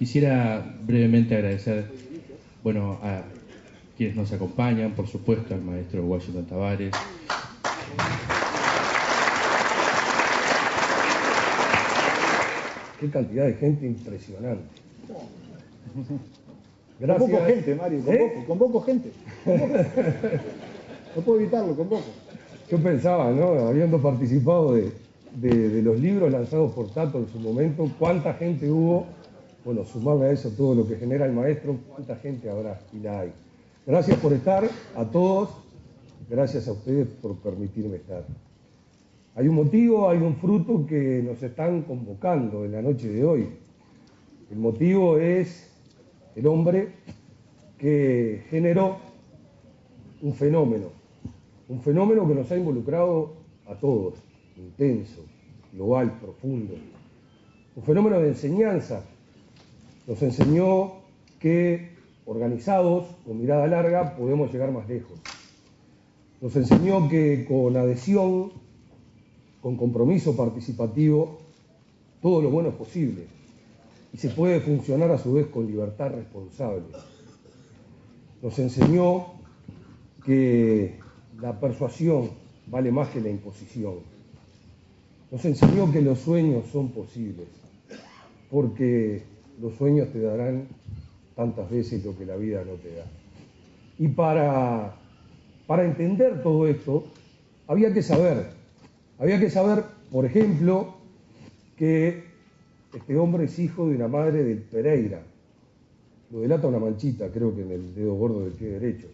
Quisiera brevemente agradecer, bueno, a quienes nos acompañan, por supuesto, al maestro Washington Tavares. Qué cantidad de gente impresionante. Gracias. Convoco gente, Mario, convoco gente. No puedo evitarlo, convoco. Yo pensaba, ¿no? Habiendo participado de los libros lanzados por Tato en su momento, cuánta gente hubo, bueno, sumarle a eso todo lo que genera el maestro, cuánta gente habrá y la hay. Gracias por estar, a todos, gracias a ustedes por permitirme estar. Hay un motivo, hay un fruto que nos están convocando en la noche de hoy. El motivo es el hombre que generó un fenómeno que nos ha involucrado a todos, intenso, global, profundo. Un fenómeno de enseñanza. Nos enseñó que organizados, con mirada larga, podemos llegar más lejos. Nos enseñó que con adhesión, con compromiso participativo, todo lo bueno es posible y se puede funcionar a su vez con libertad responsable. Nos enseñó que la persuasión vale más que la imposición. Nos enseñó que los sueños son posibles, porque los sueños te darán tantas veces lo que la vida no te da. Y para entender todo esto, había que saber, por ejemplo, que este hombre es hijo de una madre del Pereira. Lo delata una manchita, creo que en el dedo gordo del pie derecho.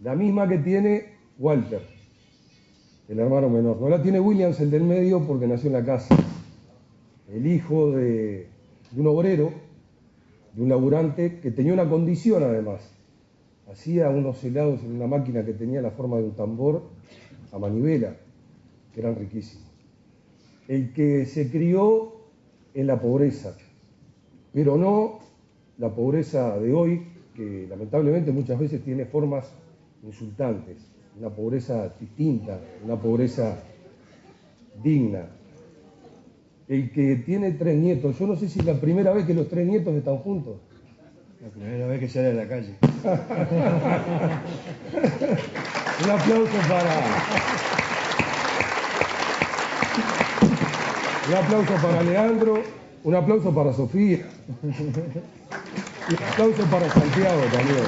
La misma que tiene Walter, el hermano menor. No la tiene Williams, el del medio, porque nació en la casa. El hijo de un obrero, de un laburante, que tenía una condición además. Hacía unos helados en una máquina que tenía la forma de un tambor a manivela, que eran riquísimos. El que se crió en la pobreza, pero no la pobreza de hoy, que lamentablemente muchas veces tiene formas insultantes, una pobreza distinta, una pobreza digna. El que tiene 3 nietos, yo no sé si es la primera vez que los 3 nietos están juntos. La primera vez que sale a la calle. Un aplauso para Leandro, un aplauso para Sofía, y un aplauso para Santiago también.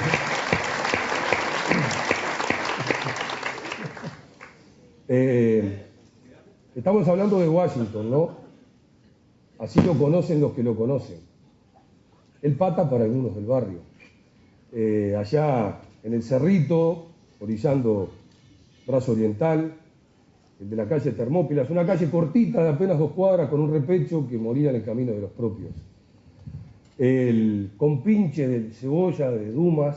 Estamos hablando de Washington, ¿no? Así lo conocen los que lo conocen. El pata para algunos del barrio. Allá en el Cerrito, orillando Brazo Oriental, el de la calle Termópilas, una calle cortita de apenas 2 cuadras con un repecho que moría en el camino de los propios. El compinche del Cebolla, de Dumas,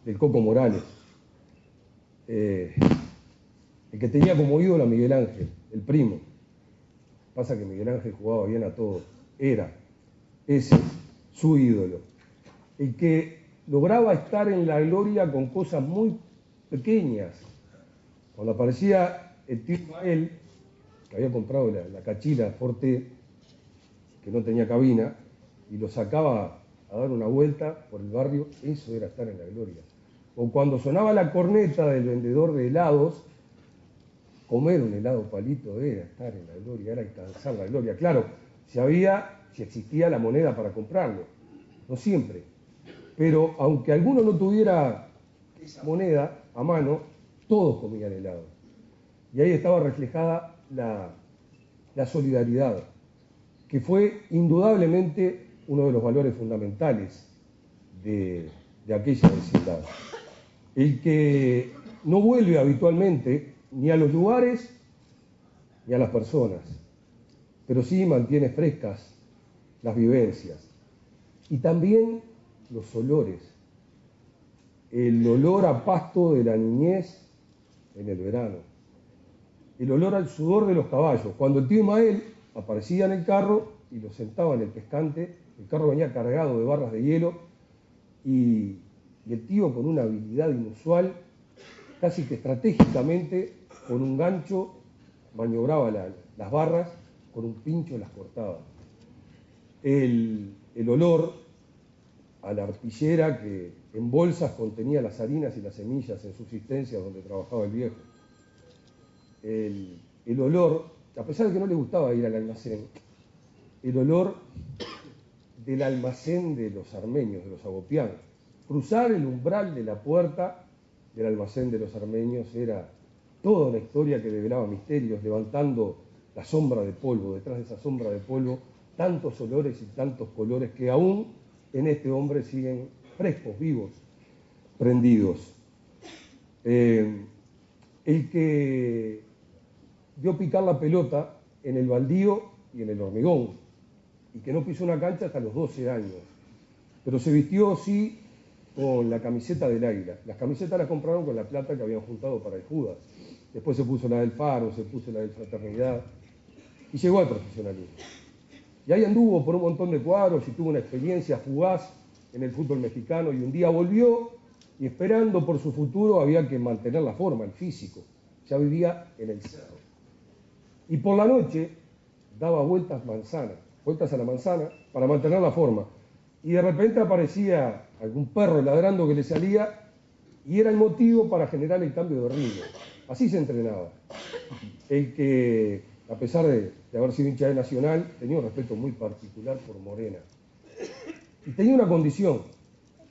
del Coco Morales. El que tenía como ídolo a Miguel Ángel, el primo. Pasa que Miguel Ángel jugaba bien a todos. Era ese su ídolo. El que lograba estar en la gloria con cosas muy pequeñas. Cuando aparecía el tío Ismael, que había comprado la cachila Forte, que no tenía cabina, y lo sacaba a dar una vuelta por el barrio, eso era estar en la gloria. O cuando sonaba la corneta del vendedor de helados, comer un helado palito era estar en la gloria, era alcanzar la gloria. Claro, si existía la moneda para comprarlo, no siempre. Pero aunque alguno no tuviera esa moneda a mano, todos comían helado. Y ahí estaba reflejada la solidaridad, que fue indudablemente uno de los valores fundamentales de aquella vecindad. El que no vuelve habitualmente ni a los lugares ni a las personas, pero sí mantiene frescas las vivencias. Y también los olores. El olor a pasto de la niñez en el verano. El olor al sudor de los caballos. Cuando el tío Ismael aparecía en el carro y lo sentaba en el pescante, el carro venía cargado de barras de hielo y el tío, con una habilidad inusual, casi que estratégicamente, con un gancho maniobraba las barras, con un pincho las cortaba. El el olor a la arpillera que en bolsas contenía las harinas y las semillas en subsistencias donde trabajaba el viejo. El olor, a pesar de que no le gustaba ir al almacén, el olor del almacén de los armenios, de los agopianos. Cruzar el umbral de la puerta del almacén de los armenios era toda una historia que develaba misterios, levantando la sombra de polvo, detrás de esa sombra de polvo, tantos olores y tantos colores que aún en este hombre siguen frescos, vivos, prendidos. El que dio picar la pelota en el baldío y en el hormigón, y que no pisó una cancha hasta los 12 años, pero se vistió sí con la camiseta del Águila. Las camisetas las compraron con la plata que habían juntado para el Judas. Después se puso la del Faro, se puso la del Fraternidad, y llegó al profesionalismo. Y ahí anduvo por un montón de cuadros y tuvo una experiencia fugaz en el fútbol mexicano, y un día volvió y esperando por su futuro había que mantener la forma, el físico. Ya vivía en el cerro. Y por la noche daba vueltas a la manzana para mantener la forma. Y de repente aparecía algún perro ladrando que le salía y era el motivo para generar el cambio de ritmo. Así se entrenaba. El que, a pesar de haber sido hincha de Nacional, tenía un respeto muy particular por Morena. Y tenía una condición: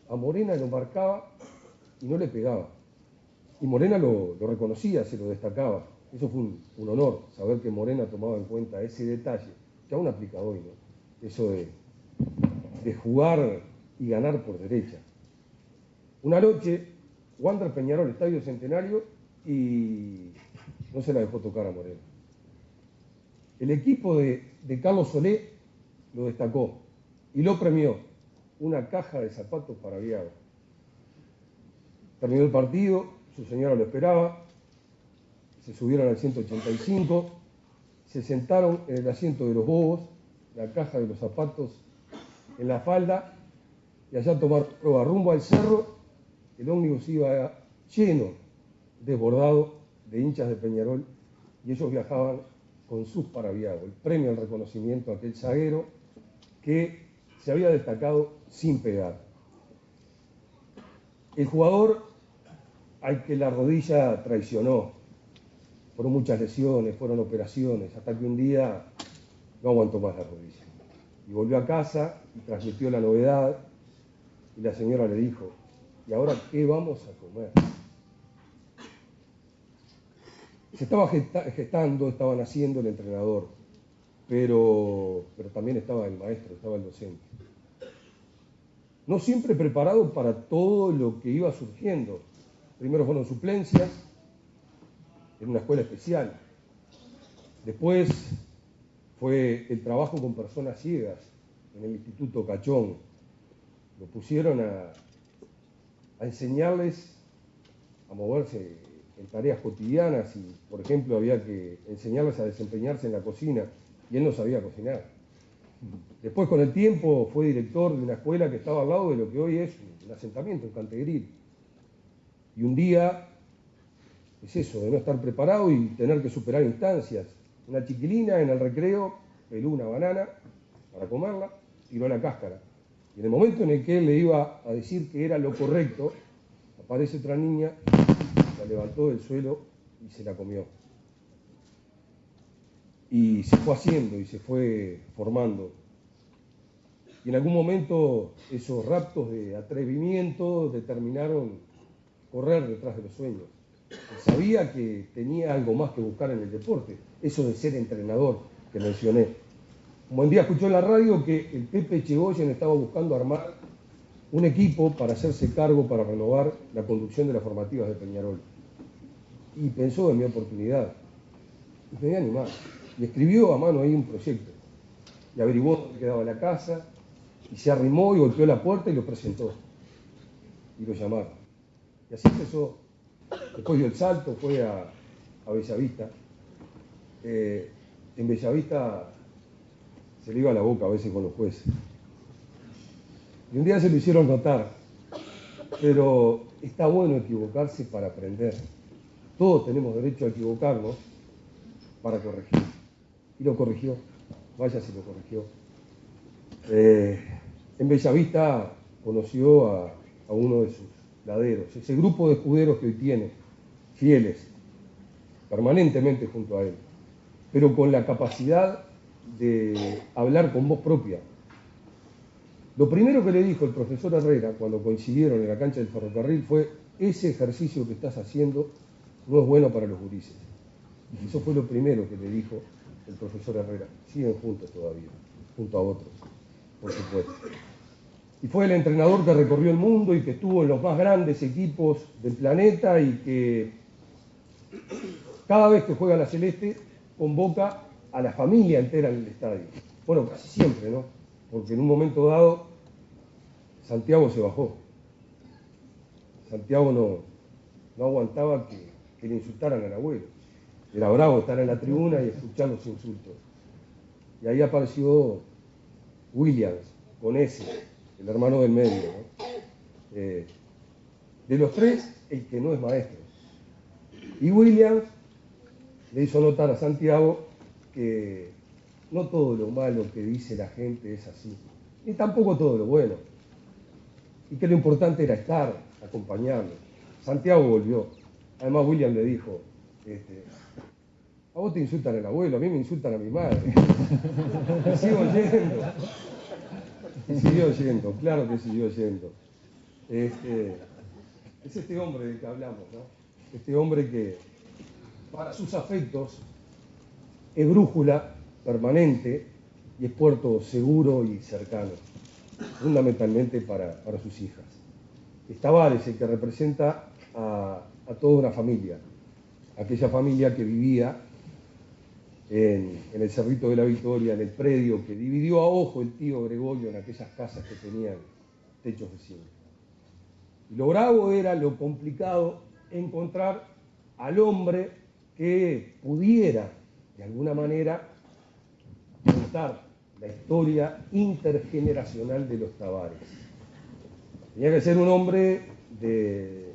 a Morena lo marcaba y no le pegaba. Y Morena lo reconocía, se lo destacaba. Eso fue un honor, saber que Morena tomaba en cuenta ese detalle, que aún aplica hoy, ¿no? Eso de jugar y ganar por derecha. Una noche, Wander Peñarol, Estadio Centenario, y no se la dejó tocar a Morena. El equipo de Carlos Solé lo destacó y lo premió. Una caja de zapatos para Viago. Terminó el partido, su señora lo esperaba, se subieron al 185, se sentaron en el asiento de los bobos, la caja de los zapatos en la falda, y allá a tomar prueba rumbo al cerro. El ómnibus iba lleno, desbordado de hinchas de Peñarol, y ellos viajaban con sus para Viago, el premio al reconocimiento a aquel zaguero que se había destacado sin pegar. El jugador al que la rodilla traicionó, fueron muchas lesiones, fueron operaciones, hasta que un día no aguantó más la rodilla. Y volvió a casa y transmitió la novedad, y la señora le dijo: ¿y ahora qué vamos a comer? Se estaba gestando, estaba naciendo el entrenador, pero también estaba el maestro, estaba el docente. No siempre preparado para todo lo que iba surgiendo. Primero fueron suplencias en una escuela especial. Después fue el trabajo con personas ciegas en el Instituto Cachón. Lo pusieron a enseñarles a moverse en tareas cotidianas y, por ejemplo, había que enseñarles a desempeñarse en la cocina y él no sabía cocinar. Después, con el tiempo, fue director de una escuela que estaba al lado de lo que hoy es un asentamiento, un Cantegril. Y un día, es eso, de no estar preparado y tener que superar instancias. Una chiquilina en el recreo peló una banana para comerla, tiró la cáscara. Y en el momento en el que él le iba a decir que era lo correcto, aparece otra niña, la levantó del suelo y se la comió. Y se fue haciendo y se fue formando. Y en algún momento esos raptos de atrevimiento determinaron correr detrás de los sueños. Él sabía que tenía algo más que buscar en el deporte, eso de ser entrenador que mencioné. Un buen día escuchó en la radio que el Pepe Echegoyen estaba buscando armar un equipo para hacerse cargo, para renovar la conducción de las formativas de Peñarol. Y pensó en mi oportunidad. Y me voy a animar. Y escribió a mano ahí un proyecto. Y averiguó dónde quedaba la casa, y se arrimó y golpeó la puerta y lo presentó. Y lo llamaron. Y así empezó. Después dio el salto, fue a Bellavista. En Bellavista se le iba la boca a veces con los jueces. Y un día se lo hicieron notar. Pero está bueno equivocarse para aprender. Todos tenemos derecho a equivocarnos para corregir. Y lo corrigió. Vaya si lo corrigió. En Bellavista conoció a uno de sus laderos, ese grupo de escuderos que hoy tiene, fieles, permanentemente junto a él, pero con la capacidad de hablar con voz propia. Lo primero que le dijo el profesor Herrera cuando coincidieron en la cancha del ferrocarril fue: ese ejercicio que estás haciendo no es bueno para los gurises. Eso fue lo primero que le dijo el profesor Herrera. Siguen juntos todavía, junto a otros, por supuesto. Y fue el entrenador que recorrió el mundo y que estuvo en los más grandes equipos del planeta y que cada vez que juega la Celeste convoca a la familia entera en el estadio. Bueno, casi siempre, ¿no? Porque en un momento dado Santiago se bajó. Santiago no aguantaba que le insultaran al abuelo. Era bravo estar en la tribuna y escuchar los insultos. Y ahí apareció Williams, con ese, el hermano del medio, ¿no? De los tres, el que no es maestro. Y Williams le hizo notar a Santiago que no todo lo malo que dice la gente es así, ni tampoco todo lo bueno. Y que lo importante era estar, acompañarlo. Santiago volvió. Además Williams le dijo: a vos te insultan al abuelo, a mí me insultan a mi madre. Y sigo yendo. Y siguió yendo, claro que siguió yendo. Es este hombre del que hablamos, ¿no? Este hombre que para sus afectos es brújula permanente y es puerto seguro y cercano, fundamentalmente para sus hijas. Es Tavares el que representa a toda una familia, aquella familia que vivía en el Cerrito de la Victoria, en el predio que dividió a ojo el tío Gregorio en aquellas casas que tenían techos de zinc. Y lo bravo era, lo complicado, encontrar al hombre que pudiera, de alguna manera, contar la historia intergeneracional de los Tavares. Tenía que ser un hombre de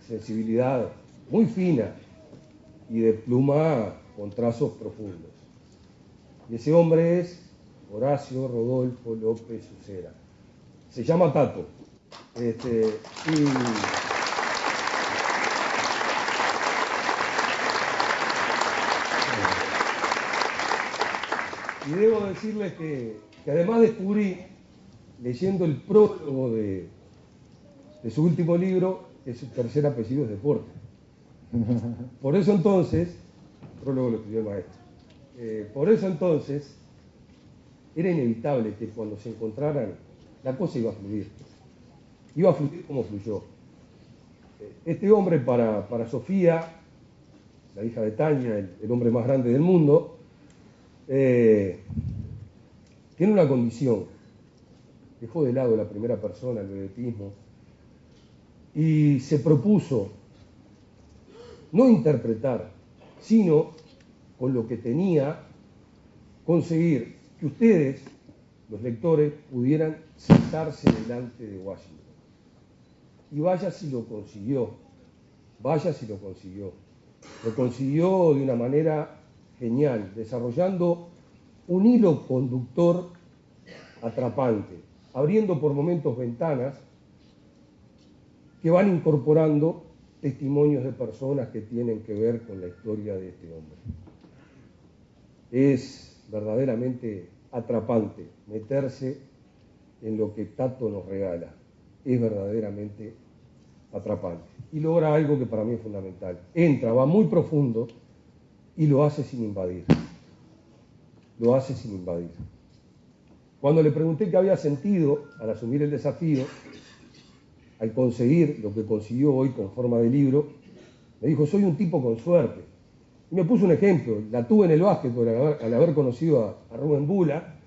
sensibilidad muy fina y de pluma con trazos profundos. Y ese hombre es Horacio Rodolfo López Ucera. Se llama Tato. Y debo decirles que además descubrí, leyendo el prólogo de su último libro, que su tercer apellido es Deporte. Por eso entonces, el prólogo lo escribió el maestro, por eso entonces era inevitable que cuando se encontraran la cosa iba a fluir. Iba a fluir como fluyó. Este hombre para Sofía, la hija de Tania, el hombre más grande del mundo, tiene una condición. Dejó de lado la primera persona, el vedetismo, y se propuso no interpretar, sino con lo que tenía, conseguir que ustedes, los lectores, pudieran sentarse delante de Washington. Y vaya si lo consiguió, vaya si lo consiguió. Lo consiguió de una manera genial, desarrollando un hilo conductor atrapante, abriendo por momentos ventanas que van incorporando testimonios de personas que tienen que ver con la historia de este hombre. Es verdaderamente atrapante meterse en lo que Tato nos regala. Es verdaderamente atrapante. Y logra algo que para mí es fundamental. Entra, va muy profundo y lo hace sin invadir. Lo hace sin invadir. Cuando le pregunté qué había sentido al asumir el desafío, al conseguir lo que consiguió hoy con forma de libro, me dijo: soy un tipo con suerte. Y me puso un ejemplo. La tuve en el básquetbol al haber conocido a Rubén Bula.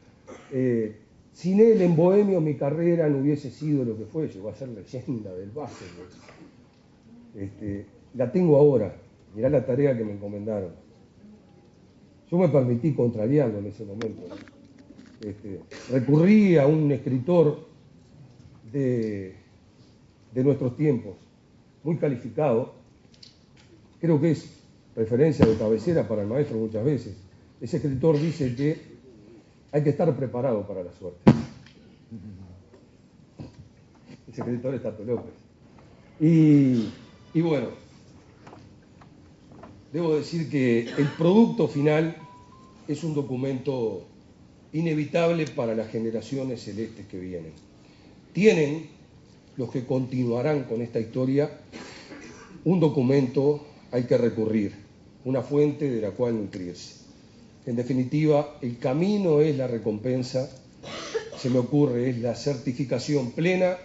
Sin él en Bohemio mi carrera no hubiese sido lo que fue. Llegó a ser leyenda del básquetbol. La tengo ahora. Mirá la tarea que me encomendaron. Yo me permití contrariarlo en ese momento. Recurrí a un escritor de nuestros tiempos, muy calificado. Creo que es referencia de cabecera para el maestro muchas veces. Ese escritor dice que hay que estar preparado para la suerte. El secretario es Tato López. Y bueno, debo decir que el producto final es un documento inevitable para las generaciones celestes que vienen. Tienen, los que continuarán con esta historia, un documento al que recurrir, una fuente de la cual nutrirse. En definitiva, el camino es la recompensa, se me ocurre, es la certificación plena,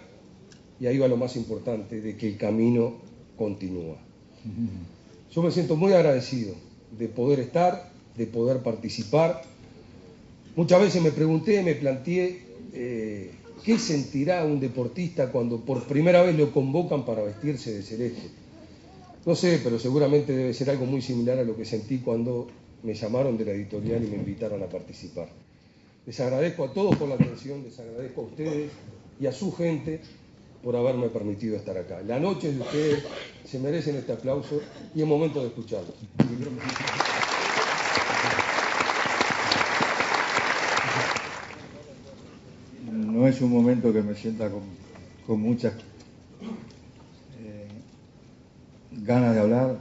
y ahí va lo más importante, de que el camino continúa. Yo me siento muy agradecido de poder estar, de poder participar. Muchas veces me pregunté, me planteé, ¿qué sentirá un deportista cuando por primera vez lo convocan para vestirse de celeste? No sé, pero seguramente debe ser algo muy similar a lo que sentí cuando me llamaron de la editorial y me invitaron a participar. Les agradezco a todos por la atención, les agradezco a ustedes y a su gente por haberme permitido estar acá. La noche es de ustedes, se merecen este aplauso y es momento de escucharlos. No es un momento que me sienta con muchas ganas de hablar,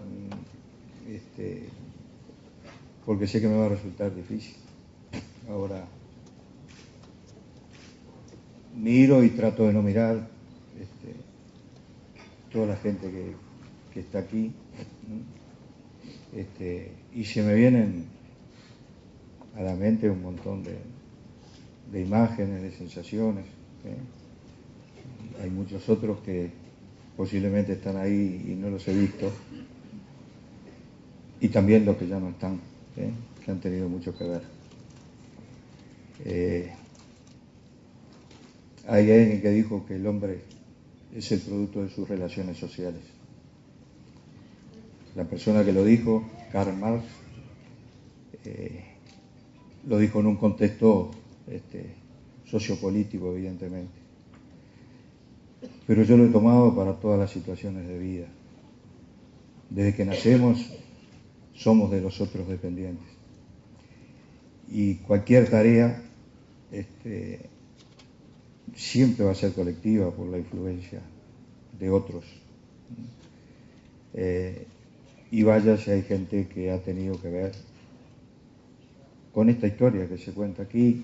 porque sé que me va a resultar difícil. Ahora, miro y trato de no mirar toda la gente que está aquí, y se me vienen a la mente un montón de imágenes, de sensaciones. Hay muchos otros que posiblemente están ahí y no los he visto, y también los que ya no están, que han tenido mucho que ver. Hay alguien que dijo que el hombre es el producto de sus relaciones sociales. La persona que lo dijo, Karl Marx, lo dijo en un contexto sociopolítico, evidentemente. Pero yo lo he tomado para todas las situaciones de vida. Desde que nacemos somos de los otros dependientes. Y cualquier tarea siempre va a ser colectiva por la influencia de otros. Y vaya si hay gente que ha tenido que ver con esta historia que se cuenta aquí,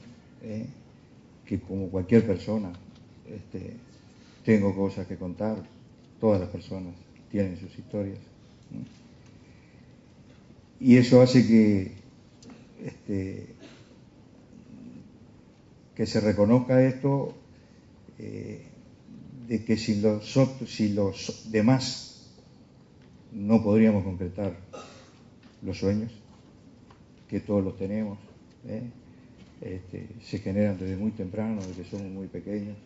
que como cualquier persona tengo cosas que contar, todas las personas tienen sus historias. Y eso hace que se reconozca esto, de que si los demás no podríamos concretar los sueños, que todos los tenemos, se generan desde muy temprano, desde que somos muy pequeños,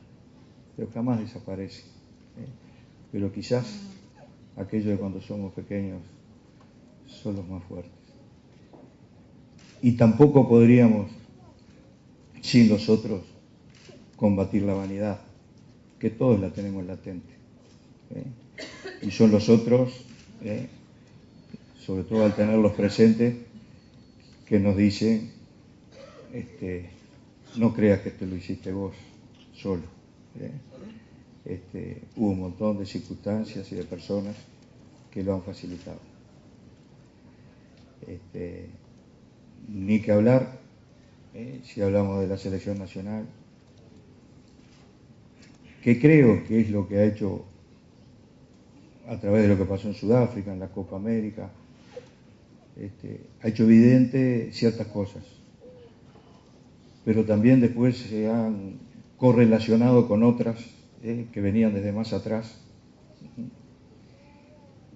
pero jamás desaparecen. Pero quizás aquellos de cuando somos pequeños son los más fuertes. Y tampoco podríamos, sin los otros, combatir la vanidad, que todos la tenemos latente. Y son los otros, sobre todo al tenerlos presentes, que nos dicen, no creas que esto lo hiciste vos solo. Hubo un montón de circunstancias y de personas que lo han facilitado. Ni que hablar, si hablamos de la selección nacional, que creo que es lo que ha hecho, a través de lo que pasó en Sudáfrica, en la Copa América, ha hecho evidente ciertas cosas, pero también después se han correlacionado con otras que venían desde más atrás,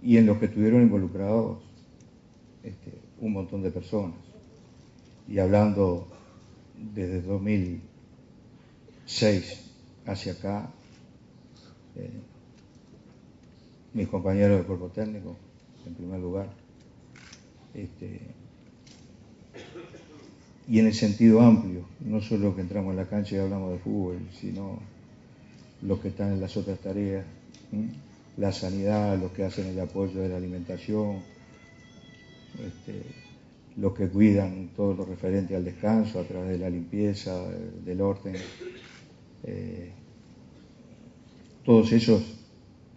y en los que estuvieron involucrados un montón de personas. Y hablando desde 2006 hacia acá, mis compañeros del cuerpo técnico, en primer lugar, y en el sentido amplio, no solo que entramos en la cancha y hablamos de fútbol, sino los que están en las otras tareas, la sanidad, los que hacen el apoyo de la alimentación, los que cuidan todo lo referente al descanso a través de la limpieza, del orden, todos esos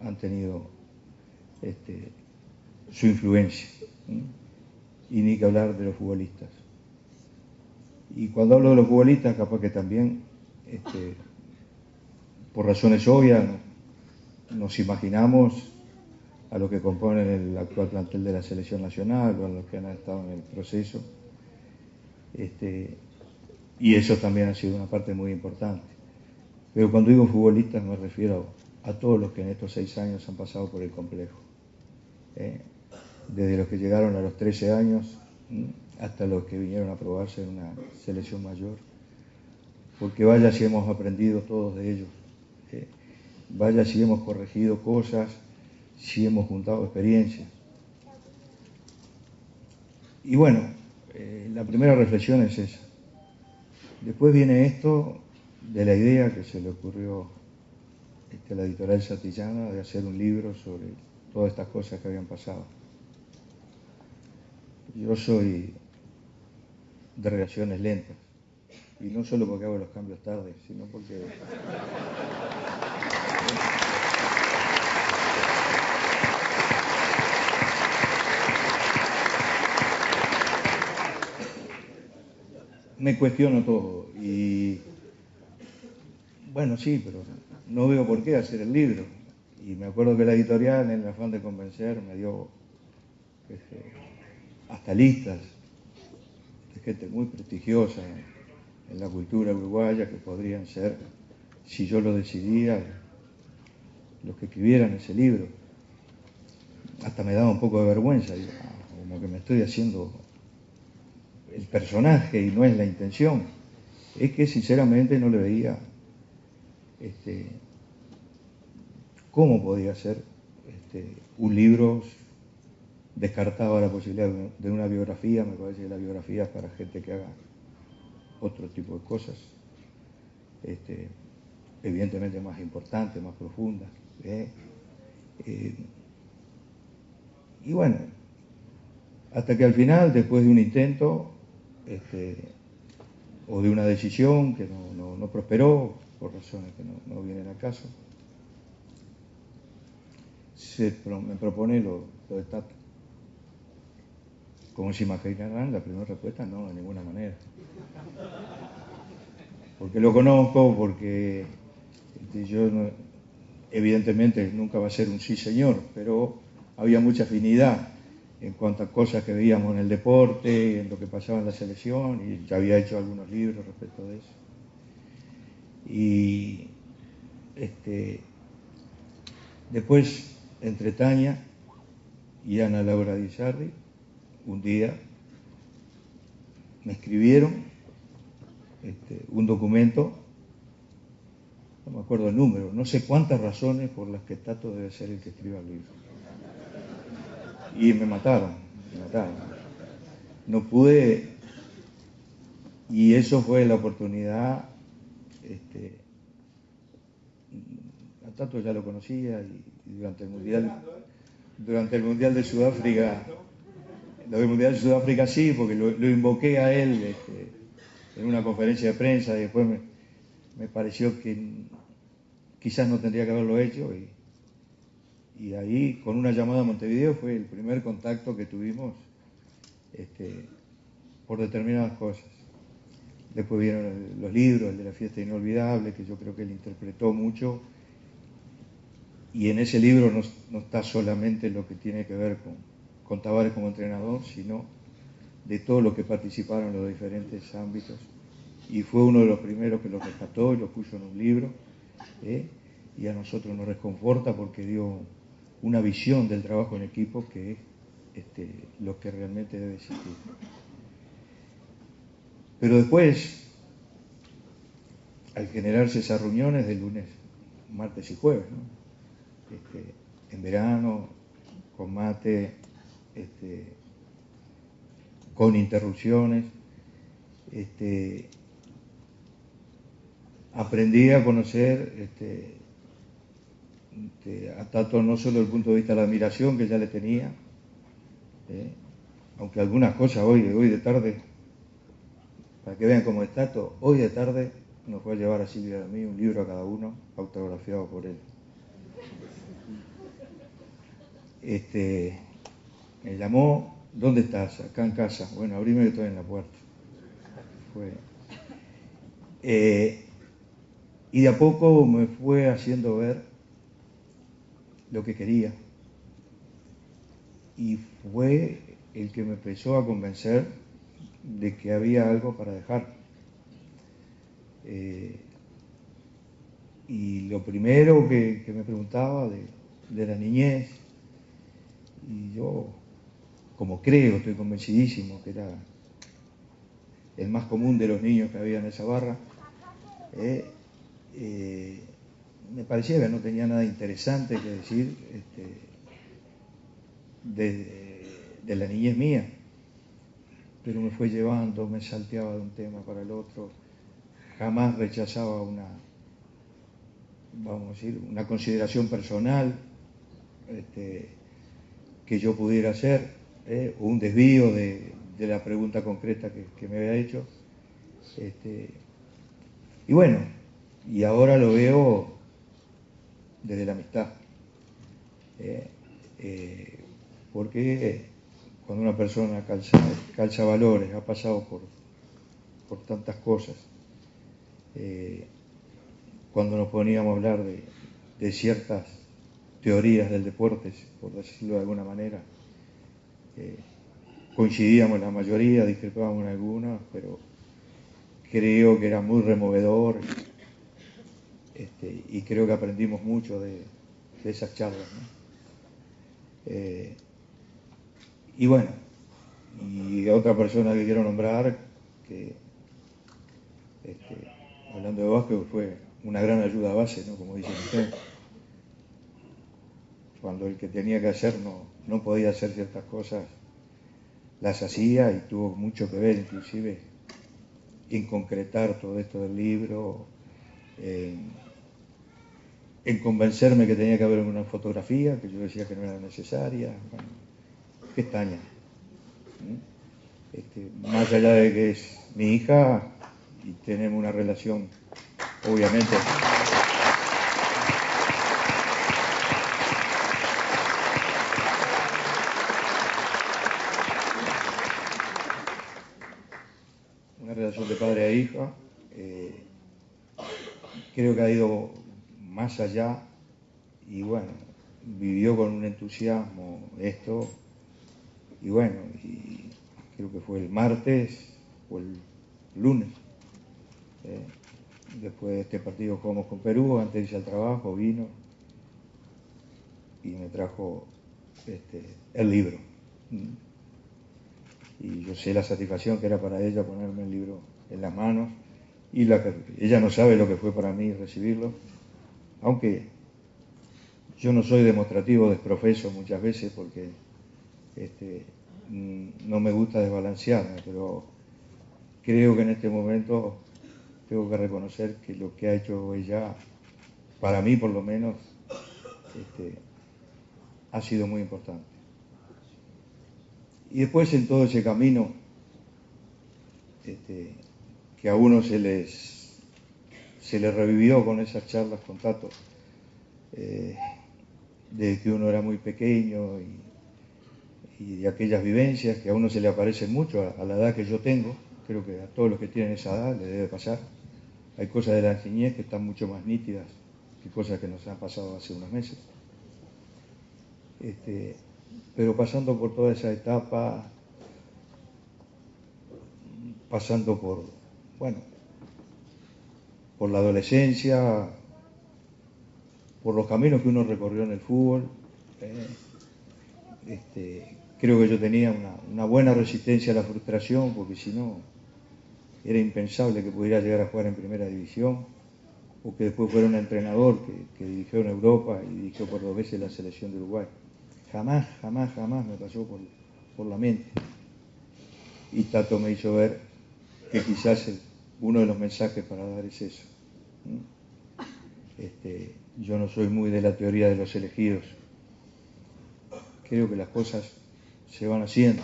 han tenido su influencia. Y ni que hablar de los futbolistas. Y cuando hablo de los futbolistas, capaz que también, por razones obvias, nos imaginamos a los que componen el actual plantel de la selección nacional o a los que han estado en el proceso. Y eso también ha sido una parte muy importante. Pero cuando digo futbolistas me refiero a todos los que en estos 6 años han pasado por el complejo. Desde los que llegaron a los 13 años hasta los que vinieron a probarse en una selección mayor. Porque vaya si hemos aprendido todos de ellos. Vaya si hemos corregido cosas, si hemos juntado experiencias. Y bueno, la primera reflexión es esa. Después viene esto de la idea que se le ocurrió a la editorial Santillana de hacer un libro sobre todas estas cosas que habían pasado. Yo soy de reacciones lentas, y no solo porque hago los cambios tarde, sino porque me cuestiono todo. Y bueno, sí, pero no veo por qué hacer el libro. Y me acuerdo que la editorial, en el afán de convencer, me dio hasta listas de gente muy prestigiosa en la cultura uruguaya que podrían ser, si yo lo decidía, los que escribieran ese libro. Hasta me daba un poco de vergüenza, digo, como que me estoy haciendo el personaje y no es la intención. Es que sinceramente no le veía cómo podía ser un libro. Descartaba la posibilidad de una biografía. Me parece que la biografía es para gente que haga otro tipo de cosas, evidentemente más importantes, más profundas. Y bueno, hasta que al final, después de un intento o de una decisión que no prosperó, por razones que no vienen al caso, me propone lo de Tato. Como se imaginarán, la primera respuesta no, de ninguna manera. Porque lo conozco, porque yo evidentemente nunca va a ser un sí señor, pero había mucha afinidad en cuanto a cosas que veíamos en el deporte, en lo que pasaba en la selección, y ya había hecho algunos libros respecto de eso. Y después, entre Tania y Ana Laura Di Sarri, un día me escribieron un documento, no me acuerdo el número, no sé cuántas razones por las que Tato debe ser el que escriba el libro. Y me mataron. No pude, y eso fue la oportunidad. A Tato ya lo conocía, y durante el Mundial de Sudáfrica, sí, porque lo invoqué a él en una conferencia de prensa, y después me pareció que quizás no tendría que haberlo hecho, y ahí, con una llamada a Montevideo, fue el primer contacto que tuvimos por determinadas cosas. Después vieron los libros, el de La Fiesta Inolvidable, que yo creo que él interpretó mucho, y en ese libro no está solamente lo que tiene que ver con Tavares como entrenador, sino de todo lo que participaron en los diferentes ámbitos. Y fue uno de los primeros que lo rescató y lo puso en un libro, y a nosotros nos reconforta porque dio una visión del trabajo en equipo que es lo que realmente debe existir. Pero después, al generarse esas reuniones de lunes, martes y jueves, ¿no? En verano, con mate, con interrupciones, aprendí a conocer a Tato no solo desde el punto de vista de la admiración que ya le tenía, aunque algunas cosas hoy de tarde, para que vean cómo es Tato, hoy de tarde nos fue a llevar a Silvia y a mí un libro a cada uno, autografiado por él. Me llamó, ¿dónde estás? Acá en casa. Bueno, abrime que estoy en la puerta. Y de a poco me fue haciendo ver lo que quería. Y fue el que me empezó a convencer de que había algo para dejar. Y lo primero que me preguntaba de la niñez, y yo, como creo, estoy convencidísimo que era el más común de los niños que había en esa barra, me parecía que no tenía nada interesante que decir de la niñez mía, pero me fue llevando, me salteaba de un tema para el otro, jamás rechazaba una consideración personal que yo pudiera hacer, o un desvío de la pregunta concreta que me había hecho. Y bueno, y ahora lo veo desde la amistad, porque cuando una persona calza valores, ha pasado por tantas cosas, cuando nos poníamos a hablar de ciertas teorías del deporte, por decirlo de alguna manera, coincidíamos en la mayoría, discrepábamos en algunas, pero creo que era muy removedor, y creo que aprendimos mucho de esas charlas, ¿no? Y bueno, y otra persona que quiero nombrar, que hablando de Vázquez, fue una gran ayuda base, ¿no? Como dicen ustedes. Cuando el que tenía que hacer no podía hacer ciertas cosas, las hacía, y tuvo mucho que ver inclusive en concretar todo esto del libro, en convencerme que tenía que haber una fotografía, que yo decía que no era necesaria. Bueno, qué extraña. Más allá de que es mi hija y tenemos una relación, obviamente, una relación de padre a hija, creo que ha ido más allá, y bueno, vivió con un entusiasmo esto, y bueno, y creo que fue el martes o el lunes, después de este partido jugamos con Perú, antes de irse al trabajo, vino y me trajo el libro. Y yo sé la satisfacción que era para ella ponerme el libro en las manos, y ella no sabe lo que fue para mí recibirlo, aunque yo no soy demostrativo, desprofeso muchas veces, porque no me gusta desbalancearme, pero creo que en este momento tengo que reconocer que lo que ha hecho ella, para mí por lo menos, ha sido muy importante. Y después, en todo ese camino, que a uno se les revivió con esas charlas con Tato, desde que uno era muy pequeño, y de aquellas vivencias que a uno se le aparecen mucho a la edad que yo tengo. Creo que a todos los que tienen esa edad les debe pasar. Hay cosas de la niñez que están mucho más nítidas que cosas que nos han pasado hace unos meses. Pero pasando por toda esa etapa, pasando por la adolescencia, por los caminos que uno recorrió en el fútbol, creo que yo tenía una buena resistencia a la frustración, porque si no, era impensable que pudiera llegar a jugar en primera división, o que después fuera un entrenador que dirigió en Europa y dirigió por 2 veces la selección de Uruguay. Jamás me pasó por la mente. Y Tato me hizo ver que quizás uno de los mensajes para dar es eso. Yo no soy muy de la teoría de los elegidos. Creo que las cosas se van haciendo,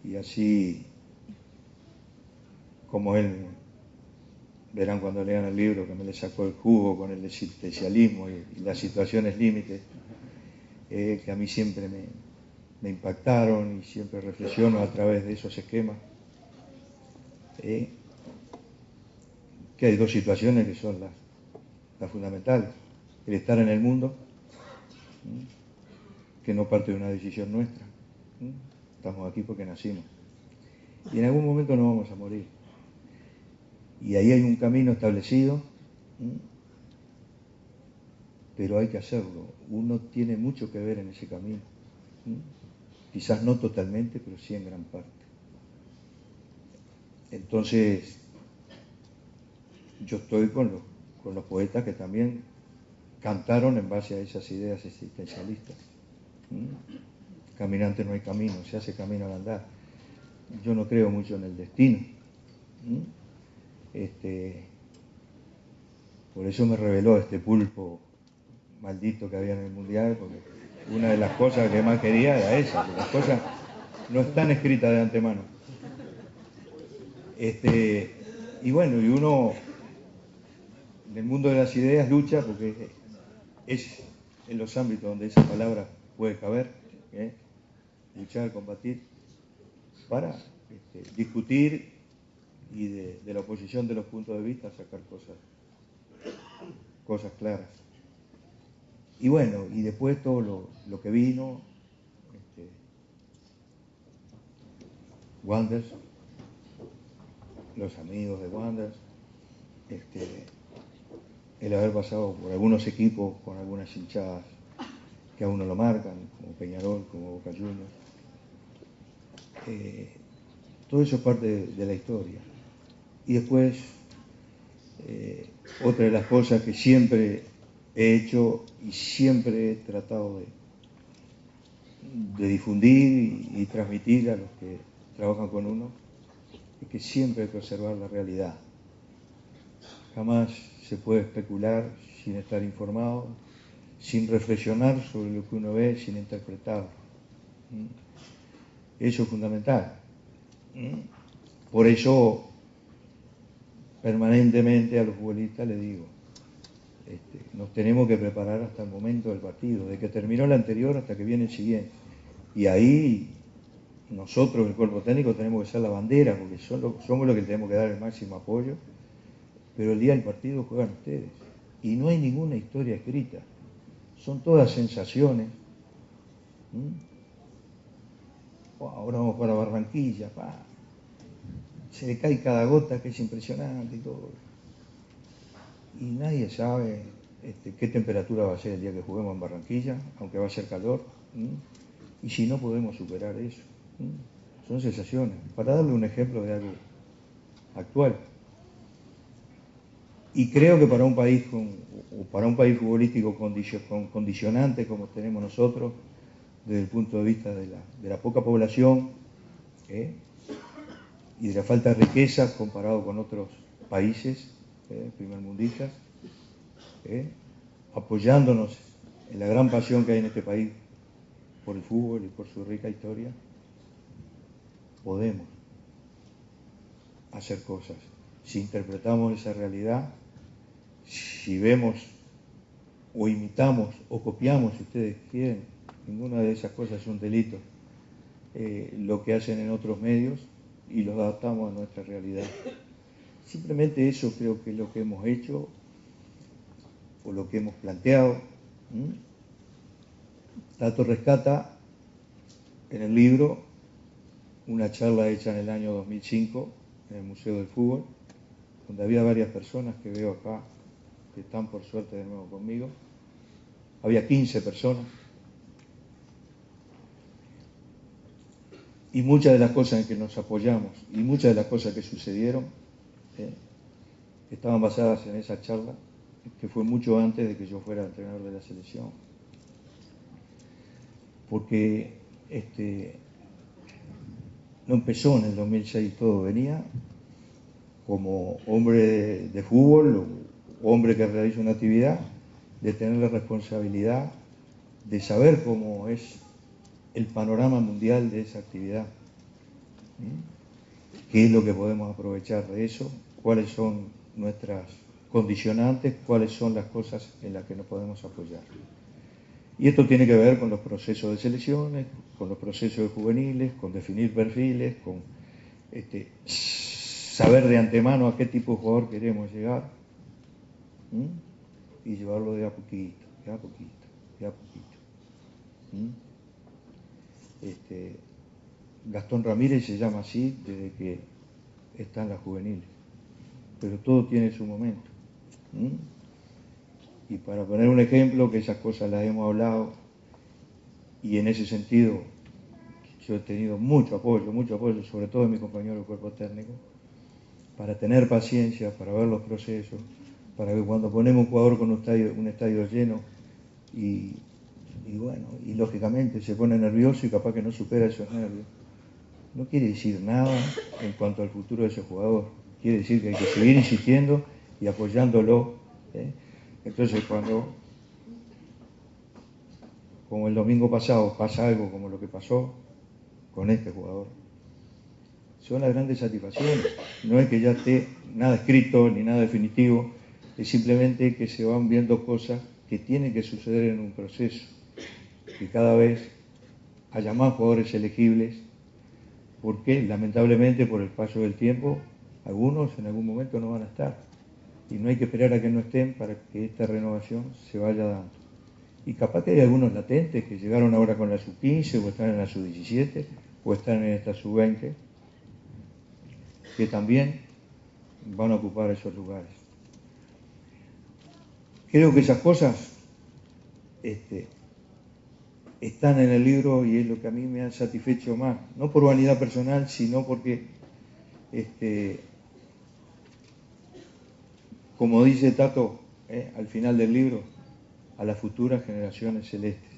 y así como él verán cuando lean el libro que me le sacó el jugo con el existencialismo y las situaciones límites, que a mí siempre me impactaron y siempre reflexiono a través de esos esquemas. Que hay dos situaciones que son las fundamentales: el estar en el mundo, que no parte de una decisión nuestra, estamos aquí porque nacimos, y en algún momento nos vamos a morir, y ahí hay un camino establecido, pero hay que hacerlo. Uno tiene mucho que ver en ese camino, quizás no totalmente, pero sí en gran parte. Entonces, yo estoy con los poetas que también cantaron en base a esas ideas existencialistas. Caminante no hay camino, se hace camino al andar. Yo no creo mucho en el destino. Por eso me reveló este pulpo maldito que había en el Mundial, porque una de las cosas que más quería era esa, que las cosas no están escritas de antemano. Y bueno, y uno en el mundo de las ideas lucha, porque es en los ámbitos donde esa palabra puede caber, luchar, combatir, para discutir y de la oposición de los puntos de vista sacar cosas claras. Y bueno, y después todo lo que vino, Wanderers, los amigos de Wanderers, el haber pasado por algunos equipos con algunas hinchadas que a uno lo marcan, como Peñarol, como Boca Juniors. Todo eso es parte de la historia. Y después, otra de las cosas que siempre he hecho y siempre he tratado de difundir y transmitir a los que trabajan con uno, es que siempre hay que observar la realidad. Jamás se puede especular sin estar informado, sin reflexionar sobre lo que uno ve, sin interpretar. Eso es fundamental. Por eso, permanentemente a los futbolistas les digo, nos tenemos que preparar hasta el momento del partido, de que terminó el anterior hasta que viene el siguiente. Y ahí nosotros, el cuerpo técnico, tenemos que ser la bandera, porque somos los que tenemos que dar el máximo apoyo, pero el día del partido juegan ustedes. Y no hay ninguna historia escrita, son todas sensaciones. Ahora vamos para Barranquilla, se le cae cada gota, que es impresionante y todo. Y nadie sabe qué temperatura va a ser el día que juguemos en Barranquilla, aunque va a ser calor. Y si no podemos superar eso. Son sensaciones. Para darle un ejemplo de algo actual. Y creo que para un país futbolístico con condicionantes como tenemos nosotros, desde el punto de vista de la poca población y de la falta de riqueza comparado con otros países primermundistas, apoyándonos en la gran pasión que hay en este país por el fútbol y por su rica historia, podemos hacer cosas. Si interpretamos esa realidad, si vemos o imitamos o copiamos, si ustedes quieren, ninguna de esas cosas es un delito, lo que hacen en otros medios y los adaptamos a nuestra realidad. Simplemente eso creo que es lo que hemos hecho o lo que hemos planteado. Tato rescata en el libro una charla hecha en el año 2005 en el Museo del Fútbol, donde había varias personas que veo acá, que están por suerte de nuevo conmigo. Había 15 personas. Y muchas de las cosas en que nos apoyamos y muchas de las cosas que sucedieron estaban basadas en esa charla, que fue mucho antes de que yo fuera entrenador de la selección. Porque no empezó en el 2006 todo, venía como hombre de fútbol o hombre que realiza una actividad, de tener la responsabilidad de saber cómo es el panorama mundial de esa actividad, qué es lo que podemos aprovechar de eso, cuáles son nuestras condicionantes, cuáles son las cosas en las que nos podemos apoyar. Y esto tiene que ver con los procesos de selecciones, con los procesos de juveniles, con definir perfiles, con saber de antemano a qué tipo de jugador queremos llegar, y llevarlo de a poquito, de a poquito, de a poquito. Gastón Ramírez se llama así desde que está en las juveniles, pero todo tiene su momento. Y para poner un ejemplo, que esas cosas las hemos hablado, y en ese sentido yo he tenido mucho apoyo, sobre todo de mi compañero del cuerpo técnico, para tener paciencia, para ver los procesos, para que cuando ponemos un jugador con un estadio lleno y bueno, y lógicamente se pone nervioso y capaz que no supera esos nervios, no quiere decir nada en cuanto al futuro de ese jugador. Quiere decir que hay que seguir insistiendo y apoyándolo. Entonces, como el domingo pasado pasa algo como lo que pasó con este jugador, son las grandes satisfacciones. No es que ya esté nada escrito ni nada definitivo, es simplemente que se van viendo cosas que tienen que suceder en un proceso, que cada vez haya más jugadores elegibles, porque lamentablemente por el paso del tiempo algunos en algún momento no van a estar, y no hay que esperar a que no estén para que esta renovación se vaya dando. Y capaz que hay algunos latentes que llegaron ahora con la sub-15 o están en la sub-17 o están en esta sub-20, que también van a ocupar esos lugares. Creo que esas cosas están en el libro, y es lo que a mí me ha satisfecho más, no por vanidad personal, sino porque, como dice Tato al final del libro, a las futuras generaciones celestes.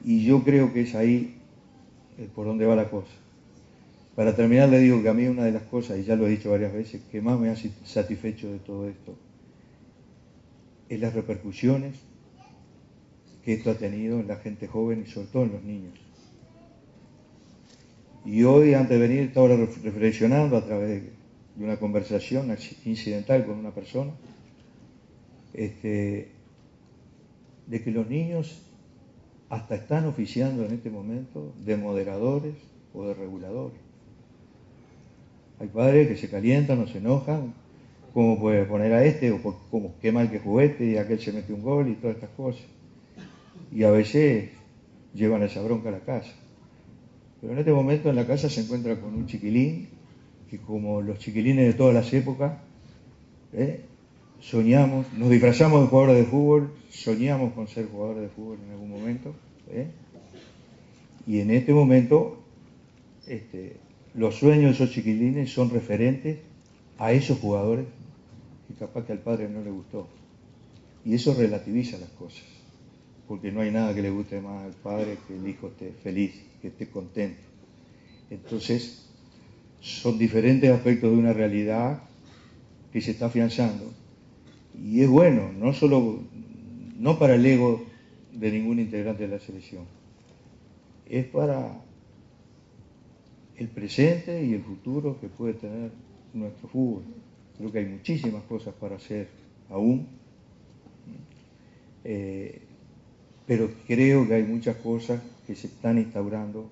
Y yo creo que es ahí por donde va la cosa. Para terminar, le digo que a mí una de las cosas, y ya lo he dicho varias veces, que más me ha satisfecho de todo esto es las repercusiones que esto ha tenido en la gente joven y sobre todo en los niños. Y hoy, antes de venir, estaba reflexionando a través de una conversación incidental con una persona, de que los niños hasta están oficiando en este momento de moderadores o de reguladores. Hay padres que se calientan o se enojan, cómo puede poner a este, o cómo qué mal que juguete, y aquel se mete un gol y todas estas cosas. Y a veces llevan esa bronca a la casa. Pero en este momento en la casa se encuentra con un chiquilín que, como los chiquilines de todas las épocas, soñamos, nos disfrazamos de jugadores de fútbol, soñamos con ser jugadores de fútbol en algún momento, y en este momento los sueños de esos chiquilines son referentes a esos jugadores que capaz que al padre no le gustó. Y eso relativiza las cosas, porque no hay nada que le guste más al padre que el hijo esté feliz, que esté contento. Entonces, son diferentes aspectos de una realidad que se está afianzando. Y es bueno, no para el ego de ningún integrante de la selección, es para el presente y el futuro que puede tener nuestro fútbol. Creo que hay muchísimas cosas para hacer aún, pero creo que hay muchas cosas que se están instaurando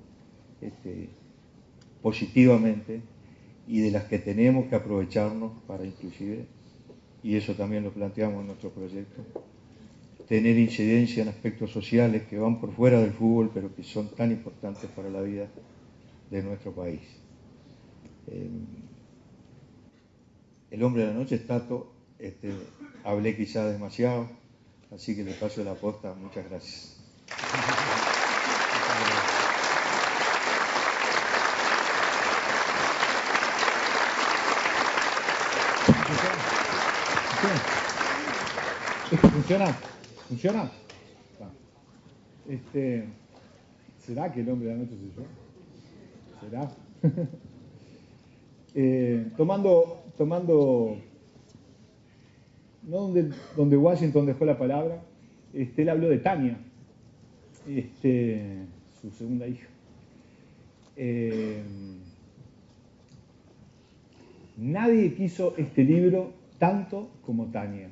positivamente, y de las que tenemos que aprovecharnos para, inclusive, y eso también lo planteamos en nuestro proyecto, tener incidencia en aspectos sociales que van por fuera del fútbol, pero que son tan importantes para la vida de nuestro país. El hombre de la noche es Tato. Hablé quizá demasiado, así que le paso la posta. Muchas gracias. ¿Funciona? ¿Será que el hombre de la noche soy yo? ¿Será? Tomando no donde Washington dejó la palabra, él habló de Tania, su segunda hija. Nadie quiso este libro tanto como Tania.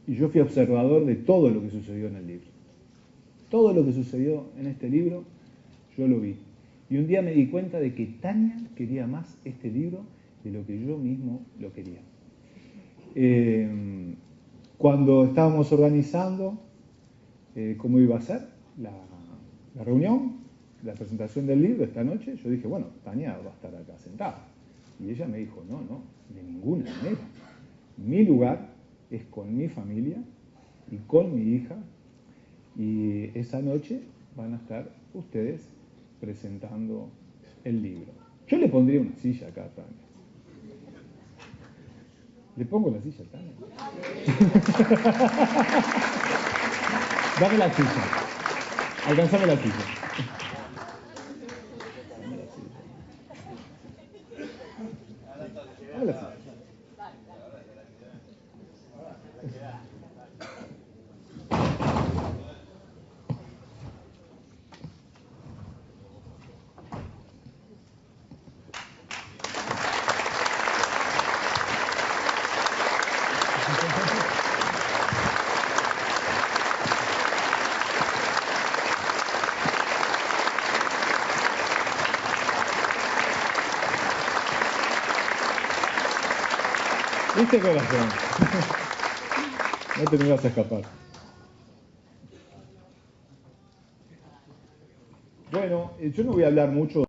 Y yo fui observador de todo lo que sucedió en el libro. Todo lo que sucedió en este libro, yo lo vi. Y un día me di cuenta de que Tania quería más este libro de lo que yo mismo lo quería. Cuando estábamos organizando cómo iba a ser la reunión, la presentación del libro esta noche, yo dije, bueno, Tania va a estar acá sentada. Y ella me dijo, no, de ninguna manera. Mi lugar es con mi familia y con mi hija, y esa noche van a estar ustedes presentando el libro. Yo le pondría una silla acá a Tania. ¿Le pongo la silla a Tania? Dame la silla. Alcanzame la silla. Dame la silla. Dame la silla. ¿Viste, corazón? No te me vas a escapar. Bueno, yo no voy a hablar mucho